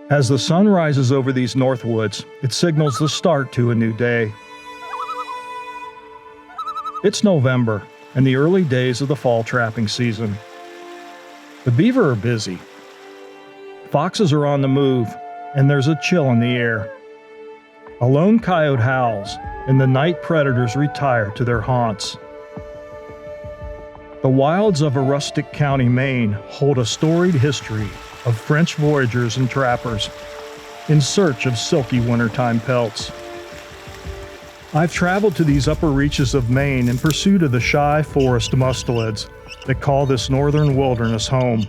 As the sun rises over these north woods, it signals the start to a new day. It's November and the early days of the fall trapping season. The beaver are busy. Foxes are on the move, and there's a chill in the air. A lone coyote howls, and the night predators retire to their haunts. The wilds of a rustic county, Maine, hold a storied history of French voyagers and trappers in search of silky wintertime pelts. I've traveled to these upper reaches of Maine in pursuit of the shy forest mustelids that call this northern wilderness home.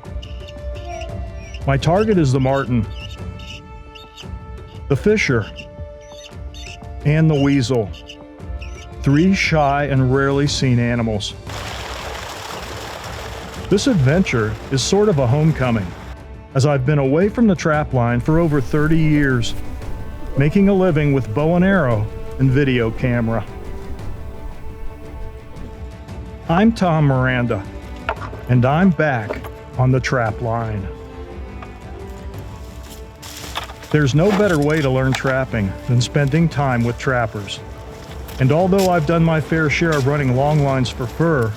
My target is the marten, the fisher, and the weasel, three shy and rarely seen animals. This adventure is sort of a homecoming, as I've been away from the trapline for over 30 years, making a living with bow and arrow and video camera. I'm Tom Miranda, and I'm back on the trapline. There's no better way to learn trapping than spending time with trappers. And although I've done my fair share of running long lines for fur,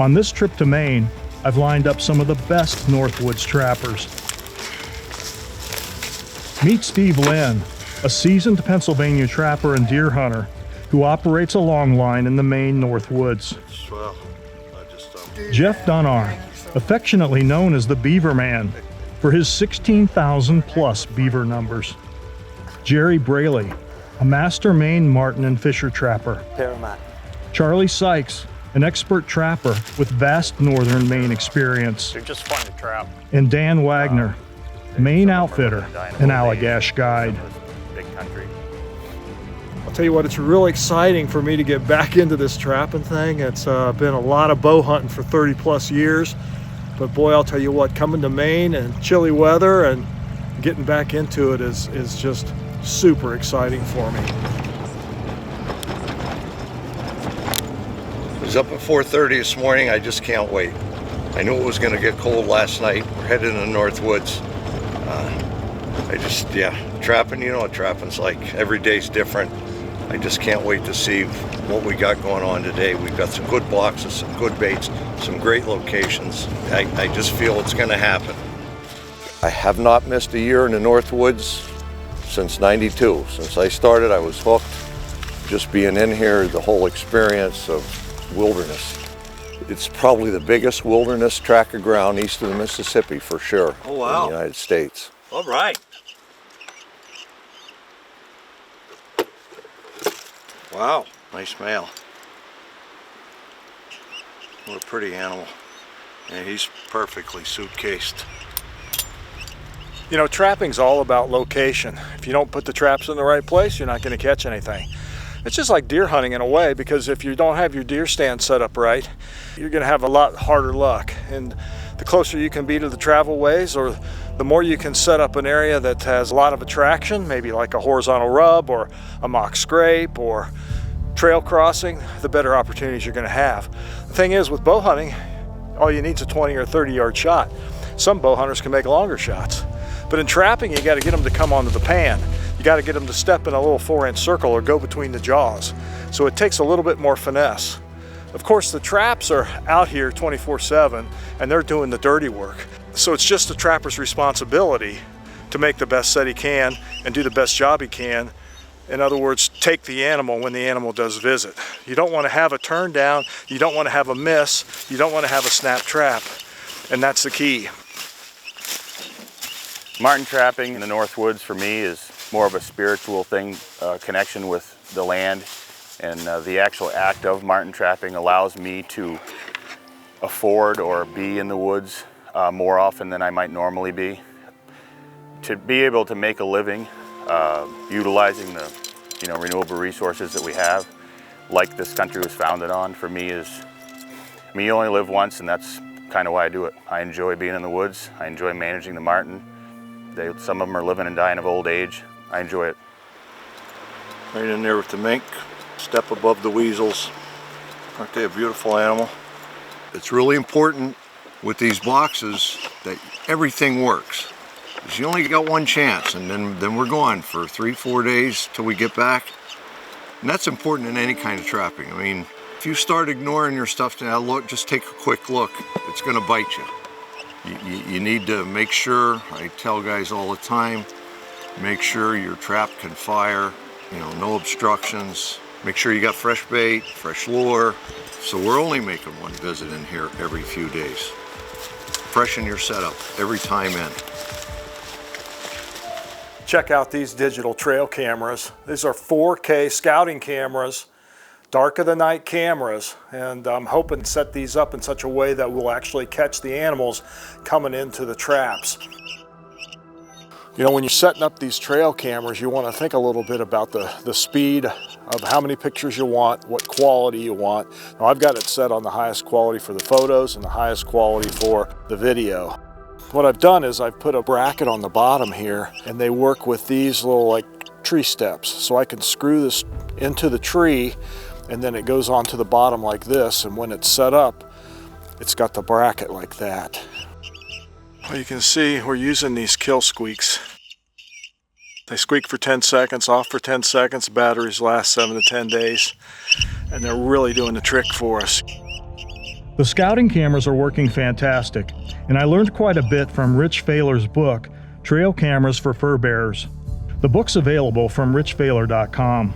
on this trip to Maine, I've lined up some of the best Northwoods trappers. Meet Steve Lynn, a seasoned Pennsylvania trapper and deer hunter who operates a long line in the Maine Northwoods. Jeff Dunnar, affectionately known as the Beaver Man, for his 16,000 plus beaver numbers. Jerry Braley, a master Maine marten and fisher trapper. Paramount. Charlie Sykes, an expert trapper with vast northern Maine experience. They're just fun to trap. And Dan Wagner, Maine outfitter and Allagash guide. Big country. I'll tell you what, it's really exciting for me to get back into this trapping thing. It's been a lot of bow hunting for 30 plus years, but boy, I'll tell you what, coming to Maine and chilly weather and getting back into it is just super exciting for me. I was up at 4:30 this morning. I just can't wait. I knew it was going to get cold last night. We're headed in the Northwoods. Trapping, you know what trapping's like. Every day's different. I just can't wait to see what we got going on today. We've got some good boxes, some good baits, some great locations. I just feel it's going to happen. I have not missed a year in the Northwoods since '92. Since I started, I was hooked. Just being in here, the whole experience of wilderness. It's probably the biggest wilderness tract of ground east of the Mississippi for sure. Oh, wow. In the United States. All right. Wow, nice male. What a pretty animal. And he's perfectly suitcased. You know, trapping's all about location. If you don't put the traps in the right place, you're not going to catch anything. It's just like deer hunting in a way, because if you don't have your deer stand set up right, you're going to have a lot harder luck. And the closer you can be to the travel ways, or the more you can set up an area that has a lot of attraction, maybe like a horizontal rub or a mock scrape or trail crossing, the better opportunities you're going to have. The thing is, with bow hunting, all you need is a 20 or 30 yard shot. Some bow hunters can make longer shots. But in trapping, you got to get them to come onto the pan. You got to get them to step in a little 4-inch circle or go between the jaws. So it takes a little bit more finesse. Of course, the traps are out here 24/7 and they're doing the dirty work. So it's just the trapper's responsibility to make the best set he can and do the best job he can. In other words, take the animal when the animal does visit. You don't want to have a turn down, you don't want to have a miss, you don't want to have a snap trap, and that's the key. Marten trapping in the Northwoods for me is more of a spiritual thing, connection with the land, and the actual act of marten trapping allows me to afford or be in the woods more often than I might normally be. To be able to make a living utilizing the renewable resources that we have, like this country was founded on, for me is, you only live once, and that's kind of why I do it. I enjoy being in the woods. I enjoy managing the marten. Some of them are living and dying of old age. I enjoy it. Right in there with the mink, step above the weasels. Aren't they a beautiful animal? It's really important with these boxes that everything works. is you only got one chance, and then we're gone for 3-4 days till we get back. And that's important in any kind of trapping. I mean, if you start ignoring your stuff now, look, just take a quick look. It's going to bite you. You need to make sure, I tell guys all the time, make sure your trap can fire, you know, no obstructions. Make sure you got fresh bait, fresh lure. So we're only making one visit in here every few days. Freshen your setup every time in. Check out these digital trail cameras. These are 4K scouting cameras, dark of the night cameras, and I'm hoping to set these up in such a way that we'll actually catch the animals coming into the traps. You know, when you're setting up these trail cameras, you want to think a little bit about the speed of how many pictures you want, what quality you want. Now, I've got it set on the highest quality for the photos and the highest quality for the video. What I've done is I've put a bracket on the bottom here, and they work with these little like tree steps. So I can screw this into the tree, and then it goes onto the bottom like this, and when it's set up, it's got the bracket like that. Well, you can see we're using these kill squeaks. They squeak for 10 seconds, off for 10 seconds. Batteries last 7 to 10 days, and they're really doing the trick for us. The scouting cameras are working fantastic, and I learned quite a bit from Rich Fahler's book, Trail Cameras for Fur Bearers. The book's available from richfahler.com.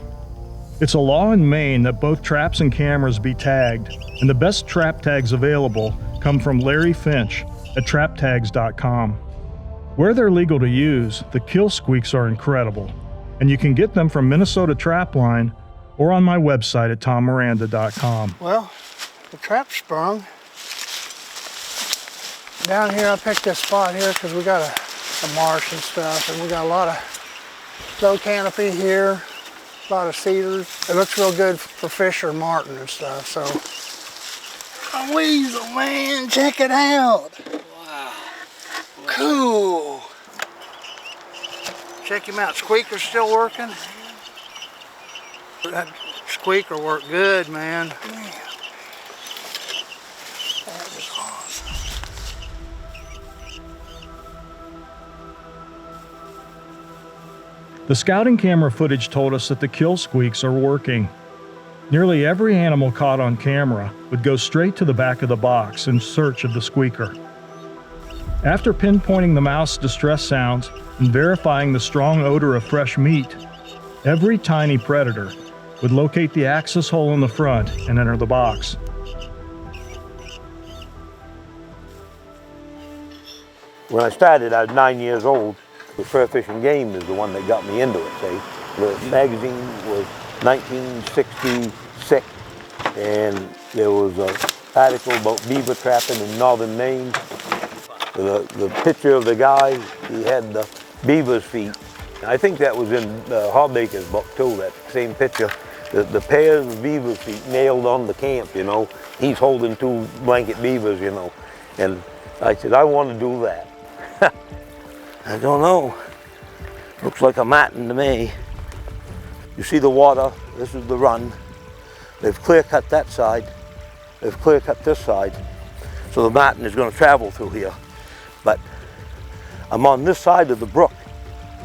It's a law in Maine that both traps and cameras be tagged, and the best trap tags available come from Larry Finch at traptags.com. Where they're legal to use, the kill squeaks are incredible, and you can get them from Minnesota Trapline or on my website at tommiranda.com. Well, the trap sprung. Down here, I picked this spot here because we got a marsh and stuff, and we got a lot of low canopy here, a lot of cedars. It looks real good for fish or marten and stuff, so. A weasel, man, check it out. Wow. Cool. Check him out. Squeaker's still working. That squeaker worked good, man. That was awesome. The scouting camera footage told us that the kill squeaks are working. Nearly every animal caught on camera would go straight to the back of the box in search of the squeaker. After pinpointing the mouse distress sounds and verifying the strong odor of fresh meat, every tiny predator would locate the access hole in the front and enter the box. When I started, I was 9 years old. The Fur Fishing Game is the one that got me into it, see. The magazine was 1966, and there was an article about beaver trapping in northern Maine. The picture of the guy, he had the beaver's feet. I think that was in Hobbaker's book too, that same picture. The pairs of beaver feet nailed on the camp, you know. He's holding 2 blanket beavers, you know. And I said, I want to do that. I don't know. Looks like a Marten to me. You see the water, this is the run. They've clear cut that side. They've clear cut this side. So the Marten is going to travel through here. But I'm on this side of the brook.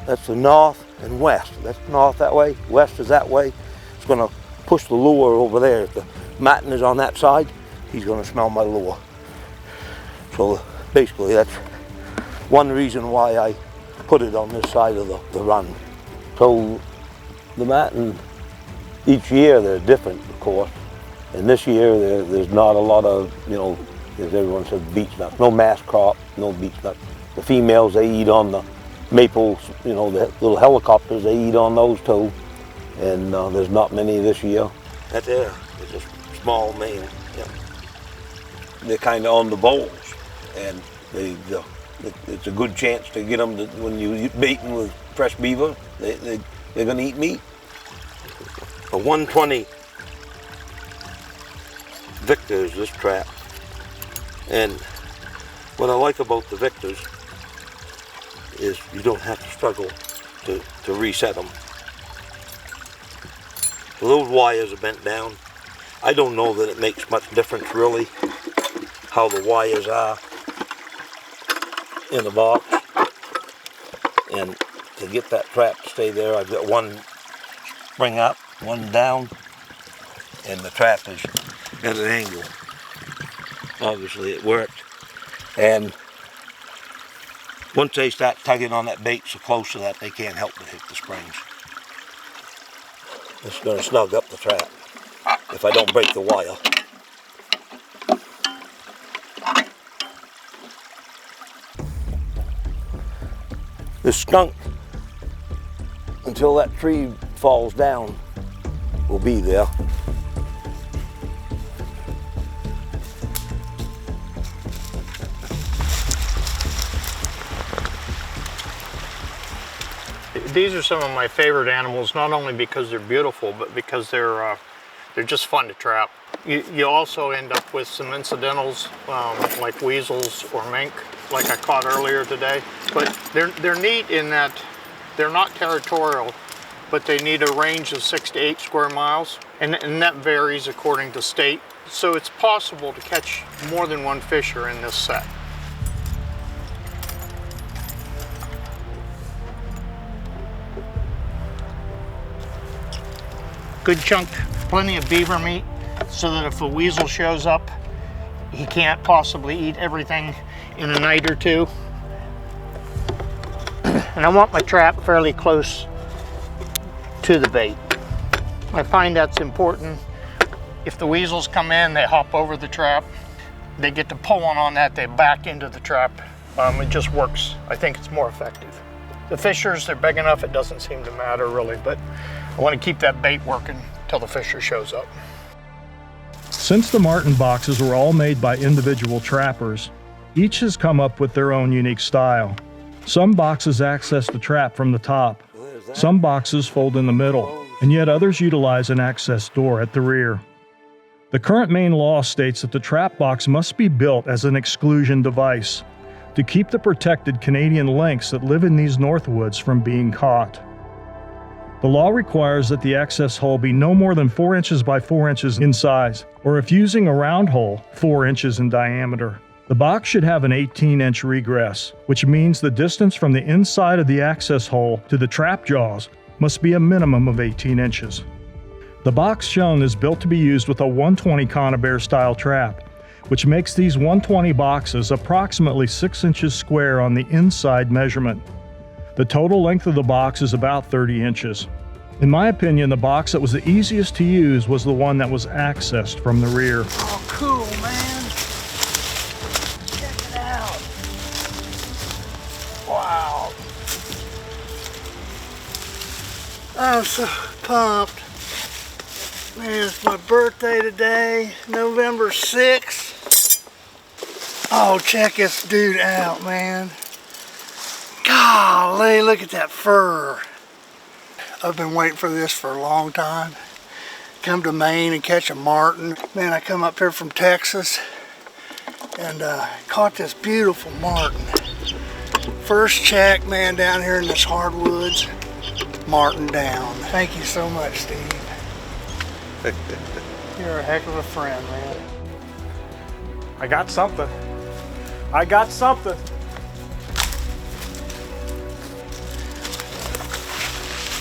That's the north and west. That's north that way, west is that way. It's going to push the lure over there. If the Marten is on that side, he's going to smell my lure. So basically that's one reason why I put it on this side of the run. So the Marten, each year they're different, of course. And this year there's not a lot of, you know, as everyone says, beech nuts. No mass crop, no beech nuts. The females, they eat on the maples, you know, the little helicopters, they eat on those too. And there's not many this year. That there is a small male. Yeah. They're kind of on the bowls, and it's a good chance to get them to, when you're baiting with fresh beaver, they're going to eat meat. A 120 Victor is this trap. And what I like about the Victors is you don't have to struggle to reset them. So those wires are bent down. I don't know that it makes much difference really how the wires are in the box. And to get that trap to stay there, I've got one spring up, one down, and the trap is at an angle. Obviously it worked. And once they start tugging on that bait so close to that, they can't help but hit the springs. It's going to snug up the trap if I don't break the wire. The skunk, until that tree falls down, will be there. These are some of my favorite animals, not only because they're beautiful, but because they're just fun to trap. You also end up with some incidentals like weasels or mink, like I caught earlier today. But they're neat in that they're not territorial, but they need a range of 6 to 8 square miles, and that varies according to state. So it's possible to catch more than one fisher in this set. Good chunk, plenty of beaver meat, so that if a weasel shows up, he can't possibly eat everything in a night or two. And I want my trap fairly close to the bait. I find that's important. If the weasels come in, they hop over the trap. They get to pulling on that, they back into the trap. It just works. I think it's more effective. The fishers, they're big enough, it doesn't seem to matter really, but I want to keep that bait working till the fisher shows up. Since the Marten boxes were all made by individual trappers, each has come up with their own unique style. Some boxes access the trap from the top, some boxes fold in the middle, and yet others utilize an access door at the rear. The current Maine law states that the trap box must be built as an exclusion device to keep the protected Canadian lynx that live in these Northwoods from being caught. The law requires that the access hole be no more than 4 inches by 4 inches in size, or if using a round hole, 4 inches in diameter. The box should have an 18-inch regress, which means the distance from the inside of the access hole to the trap jaws must be a minimum of 18 inches. The box shown is built to be used with a 120 Conibear style trap, which makes these 120 boxes approximately 6 inches square on the inside measurement. The total length of the box is about 30 inches. In my opinion, the box that was the easiest to use was the one that was accessed from the rear. Oh, cool, man. Check it out. Wow. I'm so pumped. Man, it's my birthday today, November 6th. Oh, check this dude out, man. Golly, look at that fur. I've been waiting for this for a long time. Come to Maine and catch a marten. Man, I come up here from Texas and caught this beautiful marten. First check, man, down here in this hardwoods. Marten down. Thank you so much, Steve. You're a heck of a friend, man. I got something. I got something.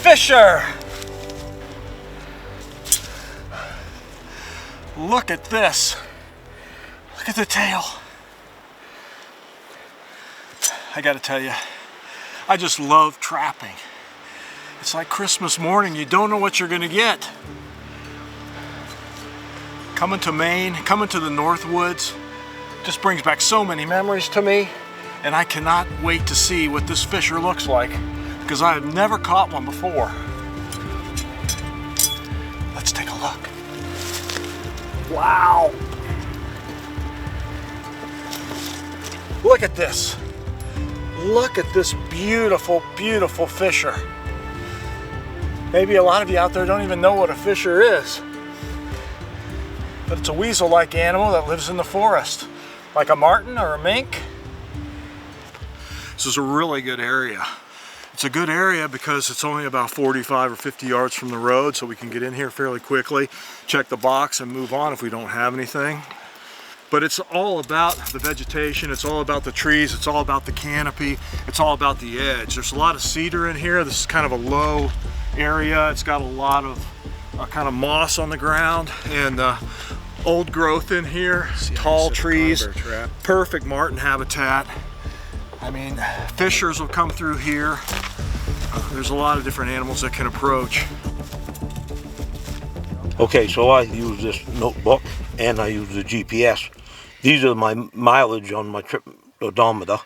Fisher! Look at this. Look at the tail. I gotta tell you, I just love trapping. It's like Christmas morning, you don't know what you're gonna get. Coming to Maine, coming to the Northwoods, just brings back so many memories to me, and I cannot wait to see what this fisher looks like, because I have never caught one before. Let's take a look. Wow! Look at this. Look at this beautiful, beautiful fisher. Maybe a lot of you out there don't even know what a fisher is. But it's a weasel-like animal that lives in the forest, like a marten or a mink. This is a really good area. It's a good area because it's only about 45 or 50 yards from the road, so we can get in here fairly quickly, check the box and move on if we don't have anything. But it's all about the vegetation, it's all about the trees, it's all about the canopy, it's all about the edge. There's a lot of cedar in here. This is kind of a low area. It's got a lot of kind of moss on the ground and old growth in here, tall trees, perfect marten habitat. I mean, fishers will come through here. There's a lot of different animals that can approach. Okay, so I use this notebook and I use the GPS. These are my mileage on my trip odometer.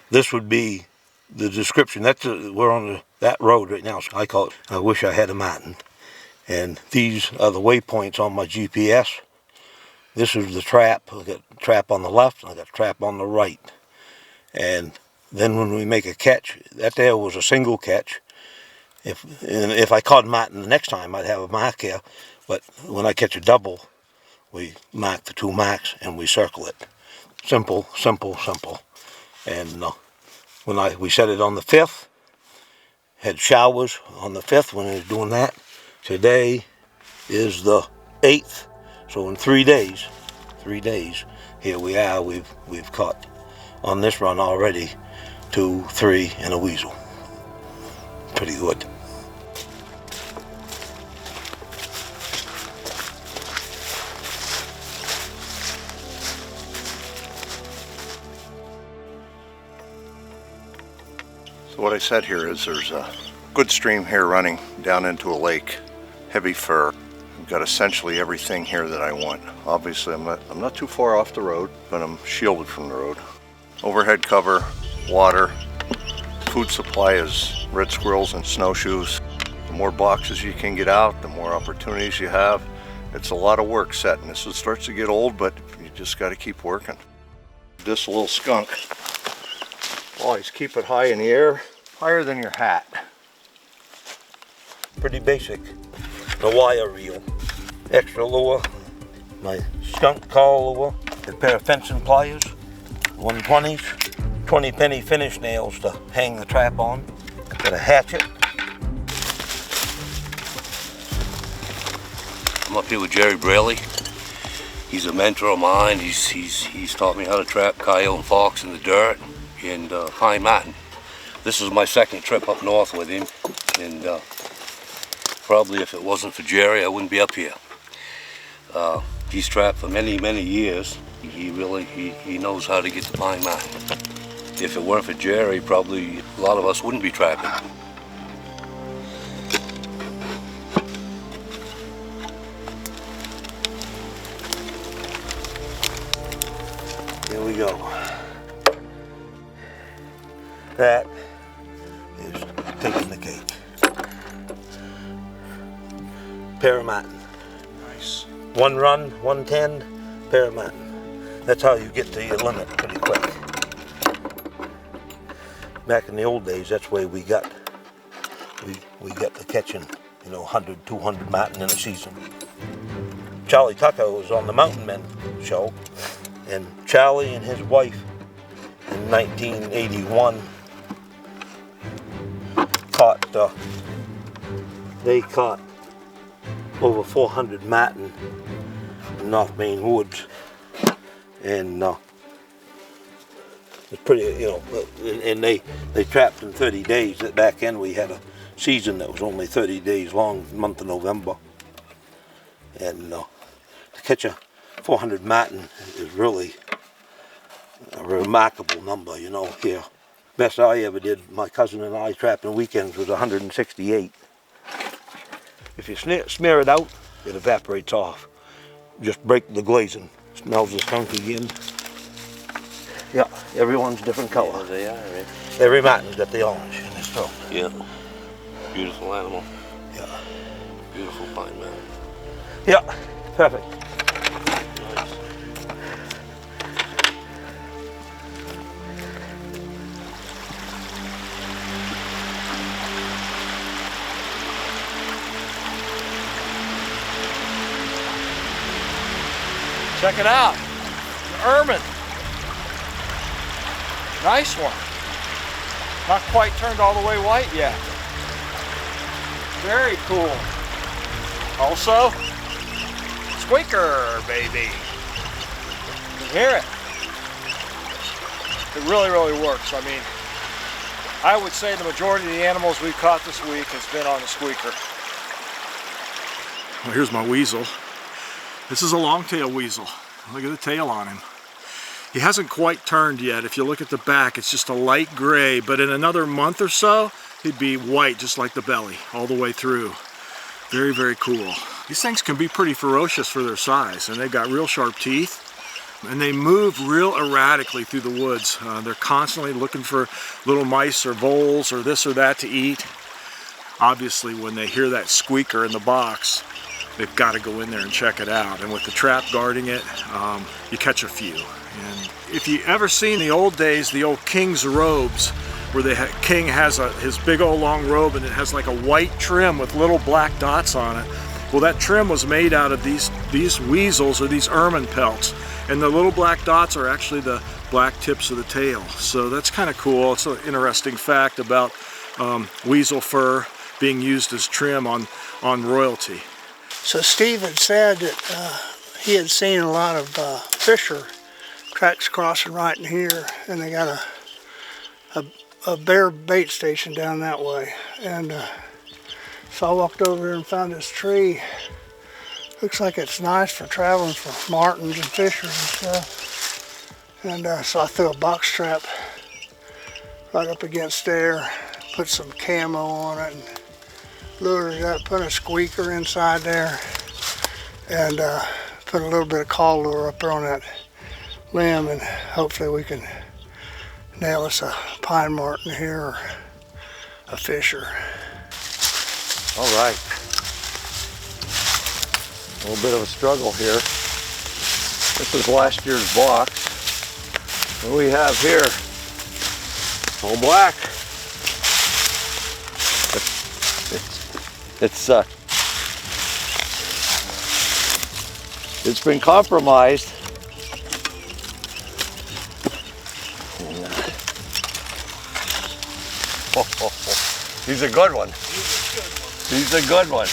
This would be the description. We're on that road right now, so I call it I Wish I Had a Marten. And these are the waypoints on my GPS. This is the trap. I got a trap on the left and I got a trap on the right. And then when we make a catch, that there was a single catch. If I caught marten the next time, I'd have a mark here. But when I catch a double, we mark the 2 marks and we circle it. Simple, simple, simple. And when we set it on the 5th, had showers on the 5th when I was doing that. Today is the 8th, so in 3 days, here we are. We've caught on this run already 2, 3, and a weasel. Pretty good. So what I said here is there's a good stream here running down into a lake, heavy fir. I've got essentially everything here that I want. Obviously I'm not too far off the road, but I'm shielded from the road. Overhead cover, water, food supply is red squirrels and snowshoes. The more boxes you can get out, the more opportunities you have. It's a lot of work setting. This starts to get old, but you just got to keep working. This little skunk, always keep it high in the air, higher than your hat. Pretty basic. The wire reel, extra lure, my skunk call lure, a pair of fencing pliers, 120s, 20-penny finish nails to hang the trap on, got a hatchet. I'm up here with Jerry Braley. He's a mentor of mine. He's taught me how to trap coyote and fox in the dirt and high marten. This is my 2nd trip up north with him, and probably if it wasn't for Jerry, I wouldn't be up here. He's trapped for many, many years. He knows how to get the high marten. If it weren't for Jerry, probably a lot of us wouldn't be trapping. Here we go. That is taking the cake. Pair of marten. Nice. 1 run, 110, pair of marten. That's how you get to your limit pretty quick. Back in the old days, that's where we got the catching, 100, 200 marten in a season. Charlie Tucker was on the Mountain Men show, and Charlie and his wife in 1981 they caught over 400 marten in North Maine woods, and it's pretty, and they trapped in 30 days. Back then we had a season that was only 30 days long, the month of November, and to catch a 400 marten is really a remarkable number, here. Best I ever did, my cousin and I trapping weekends, was 168. If you smear it out, it evaporates off. Just break the glazing. Smells the skunk again. Yeah, everyone's different color. Yeah, they are, right? Every marten's got the orange in his throat. Yeah. Beautiful animal. Yeah. Beautiful pine marten. Yeah, perfect. Nice. Check it out, the ermine. Nice one. Not quite turned all the way white yet. Very cool. Also, squeaker, baby. Hear it? It really, really works. I mean, I would say the majority of the animals we've caught this week has been on the squeaker. Well, here's my weasel. This is a long-tailed weasel. Look at the tail on him. He hasn't quite turned yet. If you look at the back, it's just a light gray, but in another month or so, he'd be white, just like the belly, all the way through. Very, very cool. These things can be pretty ferocious for their size, and they've got real sharp teeth, and they move real erratically through the woods. They're constantly looking for little mice or voles or this or that to eat. Obviously, when they hear that squeaker in the box, they've got to go in there and check it out. And with the trap guarding it, you catch a few. And if you ever seen the old days, the old king's robes, where the king has his big old long robe and it has like a white trim with little black dots on it. Well, that trim was made out of these weasels or these ermine pelts. And the little black dots are actually the black tips of the tail. So that's kind of cool. It's an interesting fact about weasel fur being used as trim on royalty. So Steve had said that he had seen a lot of fisher tracks crossing right in here, and they got a bear bait station down that way. And so I walked over here and found this tree. Looks like it's nice for traveling for martins and fishers and stuff. And so I threw a box trap right up against there, put some camo on it, and lured it up, put a squeaker inside there, and put a little bit of call lure up there on that limb, and hopefully we can nail us a pine marten here or a fisher. All right. A little bit of a struggle here. This is last year's box. What we have here, all black. It's been compromised. He's a good one. He's a good one.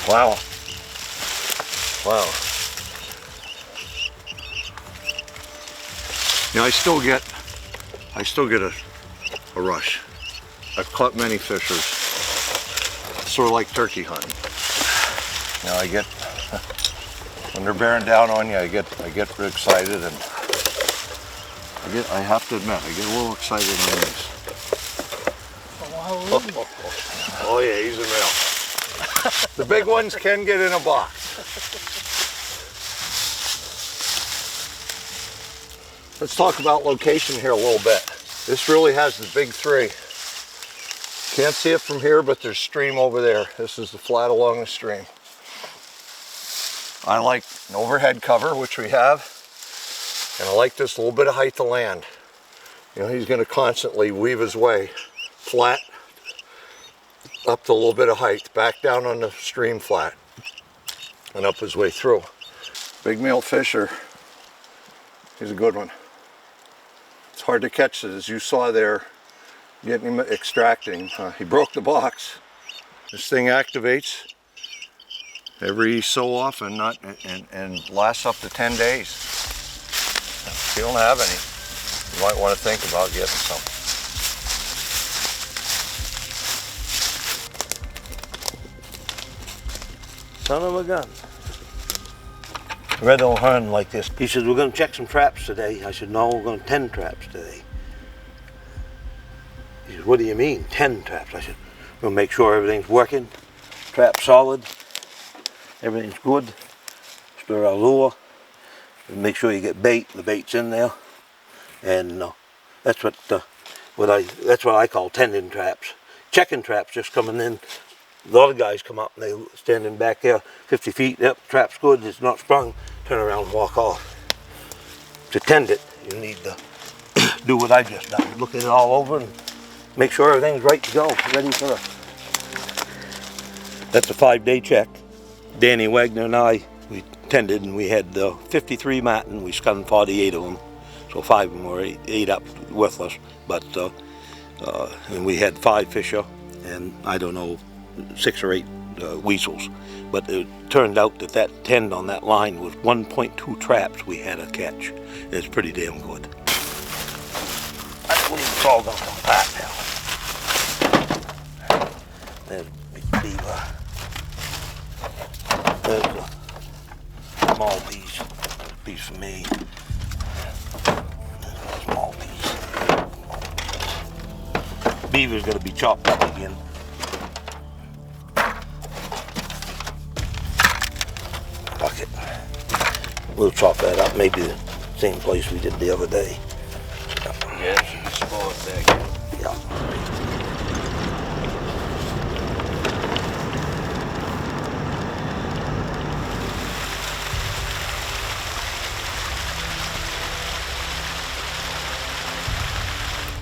Wow. Wow. You know, I still get a rush. I've caught many fishers. Sort of like turkey hunting. You know, I get when they're bearing down on you, I get excited, and I have to admit, I get a little excited on these. Oh yeah, he's a male. The big ones can get in a box. Let's talk about location here a little bit. This really has the big three. Can't see it from here, but there's stream over there. This is the flat along the stream. I like an overhead cover, which we have, and I like this little bit of height to land. You know, he's going to constantly weave his way flat up to a little bit of height, back down on the stream flat, and up his way through. Big male fisher. He's a good one. It's hard to catch it, as you saw there, getting him extracting. He broke the box. This thing activates every so often, and lasts up to 10 days. If you don't have any, you might want to think about getting some. Son of a gun. Red don't hunt like this. He says, we're going to check some traps today. I said, no, we're going to 10 traps today. He says, what do you mean, 10 traps? I said, we'll make sure everything's working, trap solid, everything's good. Stir our lure, and make sure you get bait. The bait's in there, and that's what I call tending traps. Checking traps, just coming in. The other guys come up and they standing back there 50 feet, yep, trap's good, it's not sprung, turn around and walk off. To tend it, you need to do what I just done. Look at it all over and make sure everything's right to go, ready for it. That's a 5-day check. Danny Wagner and I, we tended, and we had 53 marten, we skunned 48 of them. So 5 of them were ate up worthless, but and we had 5 fisher, and I don't know, 6 or 8 weasels. But it turned out that that 10 on that line was 1.2 traps we had to catch. It's pretty damn good. I believe it's all gonna come back now. There's a big beaver. There's a small piece. There's a piece for me. There's a small piece. Beaver's gonna be chopped up again. Bucket. We'll chop that up, maybe the same place we did the other day. Yeah, it should be spot back here. Yeah.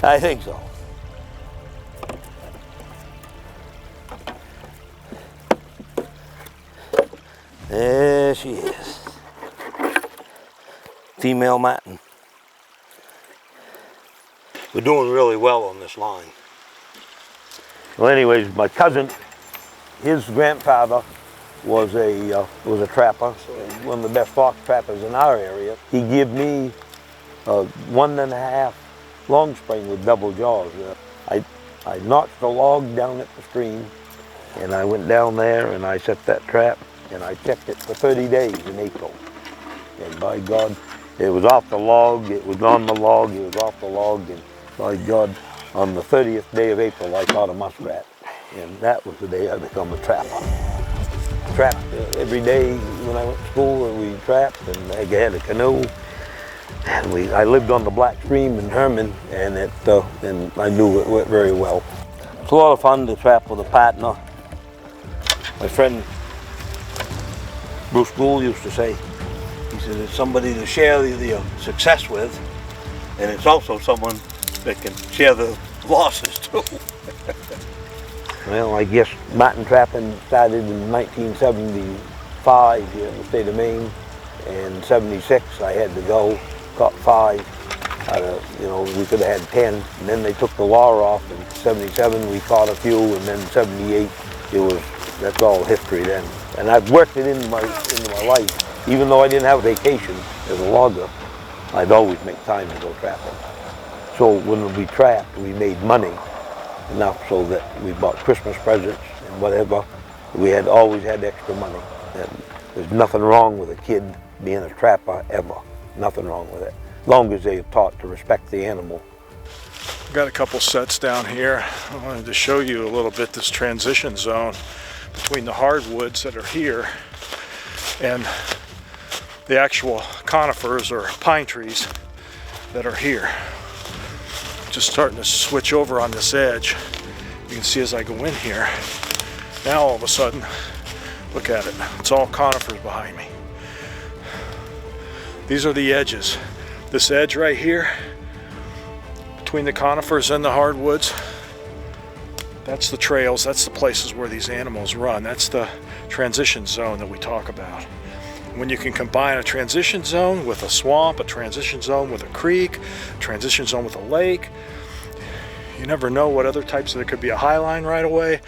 I think so. There she is. Female Marten. We're doing really well on this line. Well, anyways, my cousin, his grandfather was a trapper, one of the best fox trappers in our area. He gave me a 1.5 long spring with double jaws. I notched a log down at the stream, and I went down there and I set that trap, and I checked it for 30 days in April. And by God, it was off the log, it was on the log, it was off the log, and by God, on the 30th day of April, I caught a muskrat. And that was the day I became a trapper. Trapped every day when I went to school, and we trapped, and I had a canoe. And I lived on the Black Stream in Herman, and I knew it went very well. It's a lot of fun to trap with a partner. My friend Bruce Gould used to say, he said, it's somebody to share the success with, and it's also someone that can share the losses too. Well, I guess marten trapping started in 1975 here in the state of Maine. In '76 I had to go, caught 5. We could have had 10, and then they took the law off. In '77 we caught a few, and then '78 that's all history then. And I've worked it into my life. Even though I didn't have a vacation as a logger, I'd always make time to go trapping. So when we trapped, we made money enough so that we bought Christmas presents and whatever. We always had extra money. And there's nothing wrong with a kid being a trapper ever. Nothing wrong with it. As long as they're taught to respect the animal. Got a couple sets down here. I wanted to show you a little bit this transition zone between the hardwoods that are here and the actual conifers or pine trees that are here. Just starting to switch over on this edge. You can see as I go in here, now all of a sudden, look at it, it's all conifers behind me. These are the edges. This edge right here, between the conifers and the hardwoods, that's the trails, that's the places where these animals run. That's the transition zone that we talk about. When you can combine a transition zone with a swamp, a transition zone with a creek, a transition zone with a lake, you never know what other types. There could be a high line right away.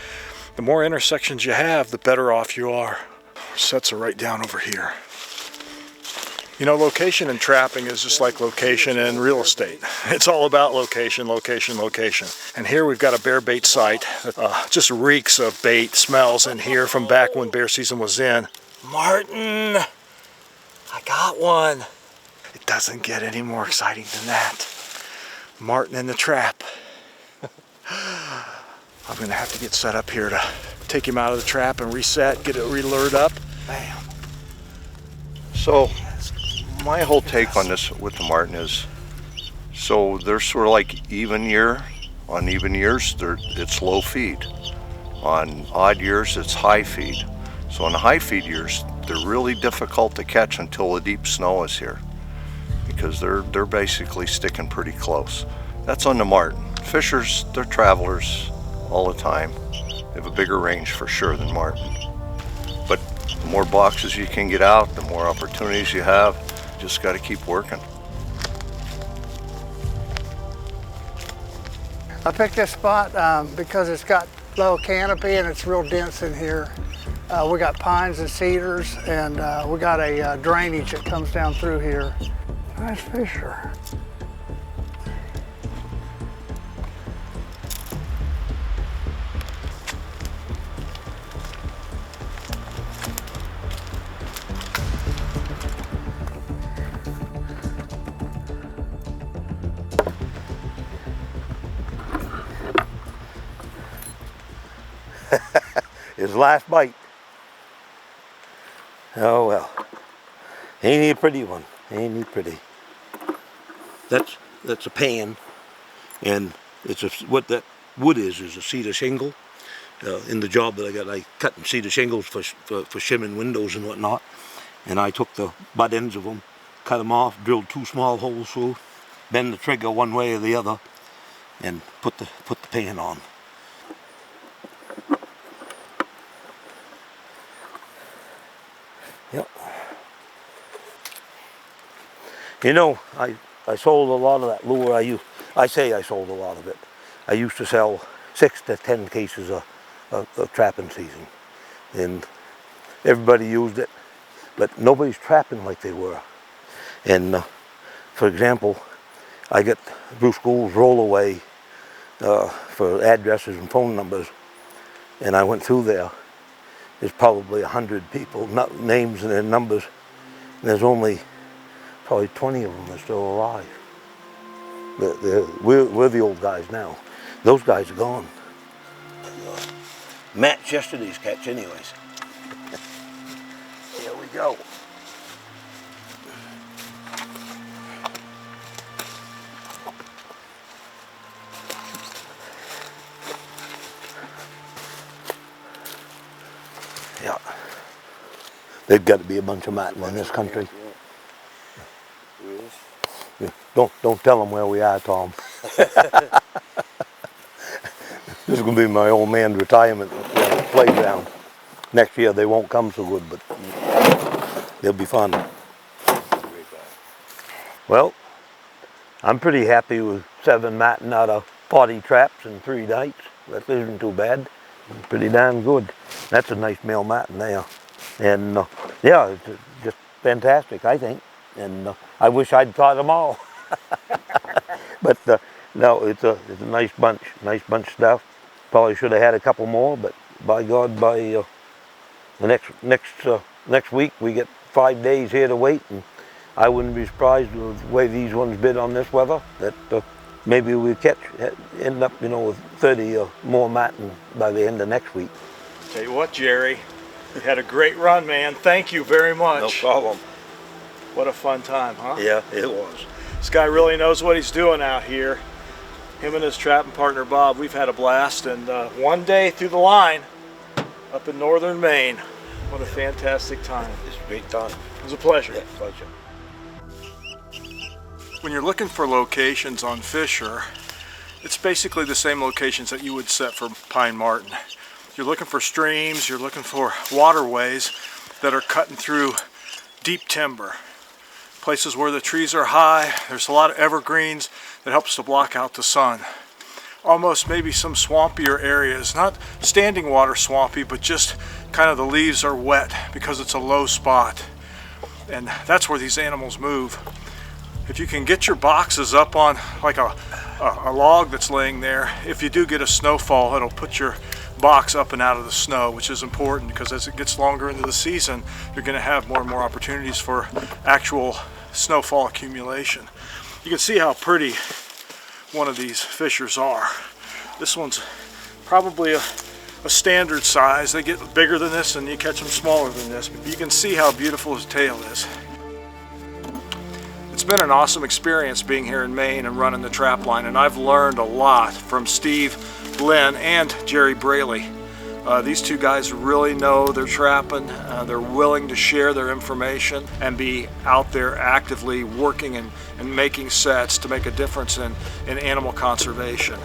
The more intersections you have, the better off you are. Our sets are right down over here. You know, location in trapping is just like location in real estate. It's all about location, location, location. And here we've got a bear bait site that just reeks of bait, smells in here from back when bear season was in. Marten, I got one. It doesn't get any more exciting than that. Marten in the trap. I'm gonna have to get set up here to take him out of the trap and reset, get it re-lured up. Bam. So my whole take on this with the marten is, so they're sort of like even year. On even years, it's low feed. On odd years, it's high feed. So on the high feed years, they're really difficult to catch until the deep snow is here, because they're basically sticking pretty close. That's on the marten. Fishers, they're travelers all the time. They have a bigger range for sure than marten. But the more boxes you can get out, the more opportunities you have. Just got to keep working. I picked this spot because it's got low canopy and it's real dense in here. We got pines and cedars, and we got a drainage that comes down through here. Nice fisher. His last bite. Oh well. Ain't he a pretty one? Ain't he pretty? That's a pan, and it's what that wood is a cedar shingle. In the job that I got, I cut cedar shingles for shimming windows and whatnot, and I took the butt ends of them, cut them off, drilled 2 small holes through, bend the trigger one way or the other, and put the pan on. Yep. You know, I sold a lot of that lure. I say I sold a lot of it. I used to sell 6 to 10 cases of trapping season, and everybody used it, but nobody's trapping like they were. And for example, I get Bruce Gould's rollaway for addresses and phone numbers, and I went through there. There's probably 100 people, not names and their numbers, and there's only probably 20 of them that are still alive. We're the old guys now. Those guys are gone. Match yesterday's catch anyways. Here we go. Yeah. There's got to be a bunch of marten in this country. Yeah. Don't tell them where we are, Tom. This is going to be my old man's retirement playground. Next year they won't come so good, but they'll be fun. Well, I'm pretty happy with 7 marten out of 40 traps in 3 nights. That isn't too bad. Pretty damn good. That's a nice male marten there. And yeah, it's just fantastic, I think. And I wish I'd caught them all. But no, it's a nice bunch of stuff. Probably should have had a couple more, but by God, by the next week we get 5 days here to wait, and I wouldn't be surprised with the way these ones bid on this weather that maybe we end up, with 30 or more marten by the end of next week. Tell you what, Jerry, you had a great run, man. Thank you very much. No problem. What a fun time, huh? Yeah, it was. This guy really knows what he's doing out here. Him and his trapping partner Bob, we've had a blast, and one day through the line up in northern Maine. What a fantastic time. It's a great time. It was a pleasure. Yeah, pleasure. When you're looking for locations on Fisher, it's basically the same locations that you would set for pine marten. You're looking for streams, you're looking for waterways that are cutting through deep timber. Places where the trees are high, there's a lot of evergreens that helps to block out the sun. Almost maybe some swampier areas, not standing water swampy, but just kind of the leaves are wet because it's a low spot. And that's where these animals move. If you can get your boxes up on like a log that's laying there, if you do get a snowfall, it'll put your box up and out of the snow, which is important because as it gets longer into the season, you're going to have more and more opportunities for actual snowfall accumulation. You can see how pretty one of these fishers are. This one's probably a standard size. They get bigger than this and you catch them smaller than this, but you can see how beautiful his tail is. It's been an awesome experience being here in Maine and running the Trapline, and I've learned a lot from Steve Lynn and Jerry Braley. These 2 guys really know their trapping. They're willing to share their information and be out there actively working and making sets to make a difference in animal conservation.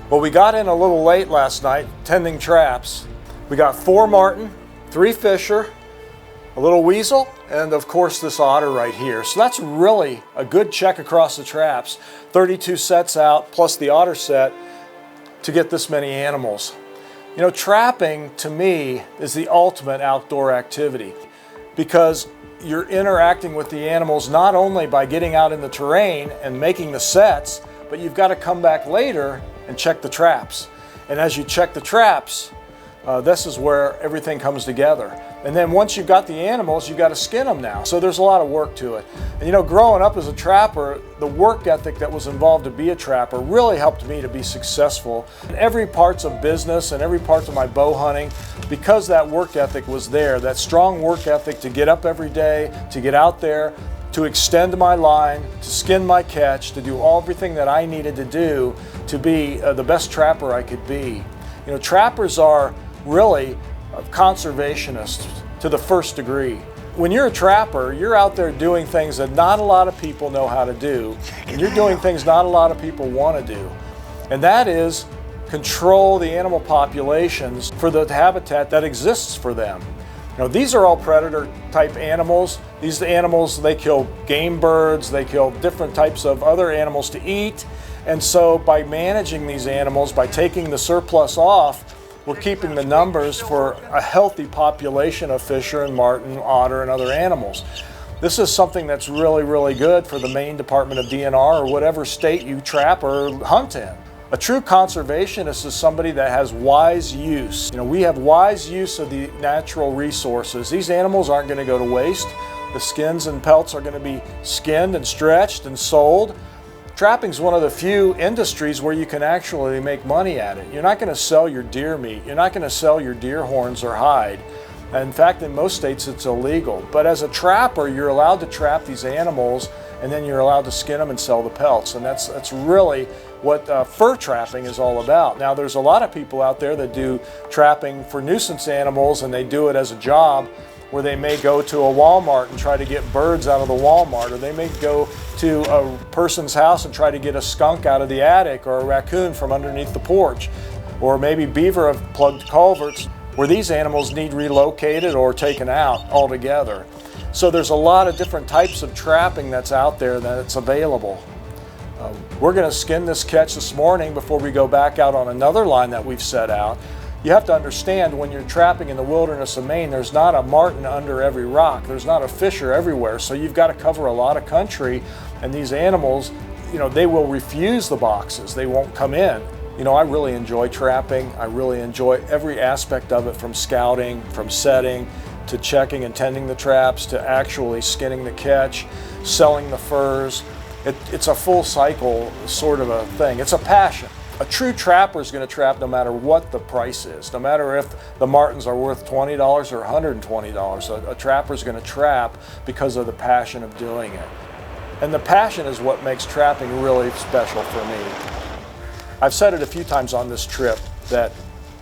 Well, we got in a little late last night tending traps. We got 4 marten, 3 fisher, a little weasel, and of course this otter right here. So that's really a good check across the traps. 32 sets out plus the otter set to get this many animals. You know, trapping to me is the ultimate outdoor activity because you're interacting with the animals not only by getting out in the terrain and making the sets, but you've got to come back later and check the traps. And as you check the traps, this is where everything comes together. And then once you've got the animals, you've got to skin them now. So there's a lot of work to it. And you know, growing up as a trapper, the work ethic that was involved to be a trapper really helped me to be successful in every parts of business and every parts of my bow hunting, because that work ethic was there, that strong work ethic to get up every day, to get out there, to extend my line, to skin my catch, to do everything that I needed to do to be the best trapper I could be. You know, trappers are really conservationists to the first degree. When you're a trapper, you're out there doing things that not a lot of people know how to do, and you're doing things not a lot of people want to do. And that is control the animal populations for the habitat that exists for them. You know, these are all predator type animals. These animals, they kill game birds, they kill different types of other animals to eat. And so by managing these animals, by taking the surplus off, we're keeping the numbers for a healthy population of fisher and marten, otter, and other animals. This is something that's really, really good for the Maine Department of DNR or whatever state you trap or hunt in. A true conservationist is somebody that has wise use. You know, we have wise use of the natural resources. These animals aren't going to go to waste. The skins and pelts are going to be skinned and stretched and sold. Trapping is one of the few industries where you can actually make money at it. You're not going to sell your deer meat. You're not going to sell your deer horns or hide. In fact, in most states it's illegal. But as a trapper, you're allowed to trap these animals, and then you're allowed to skin them and sell the pelts. And that's really what fur trapping is all about. Now, there's a lot of people out there that do trapping for nuisance animals, and they do it as a job, where they may go to a Walmart and try to get birds out of the Walmart, or they may go to a person's house and try to get a skunk out of the attic or a raccoon from underneath the porch, or maybe beaver have plugged culverts where these animals need relocated or taken out altogether. So there's a lot of different types of trapping that's out there that's available. We're going to skin this catch this morning before we go back out on another line that we've set out. You have to understand, when you're trapping in the wilderness of Maine, there's not a marten under every rock. There's not a fisher everywhere. So you've got to cover a lot of country. And these animals, you know, they will refuse the boxes. They won't come in. You know, I really enjoy trapping. I really enjoy every aspect of it, from scouting, from setting, to checking and tending the traps, to actually skinning the catch, selling the furs. It's a full cycle sort of a thing. It's a passion. A true trapper is going to trap no matter what the price is, no matter if the martens are worth $20 or $120. A trapper is going to trap because of the passion of doing it. And the passion is what makes trapping really special for me. I've said it a few times on this trip that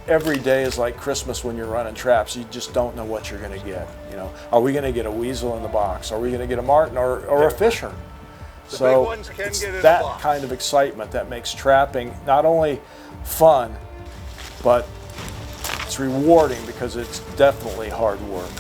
every day is like Christmas when you're running traps. You just don't know what you're going to get. You know, are we going to get a weasel in the box? Are we going to get a marten or a fisher? So it's that kind of excitement that makes trapping not only fun, but it's rewarding because it's definitely hard work.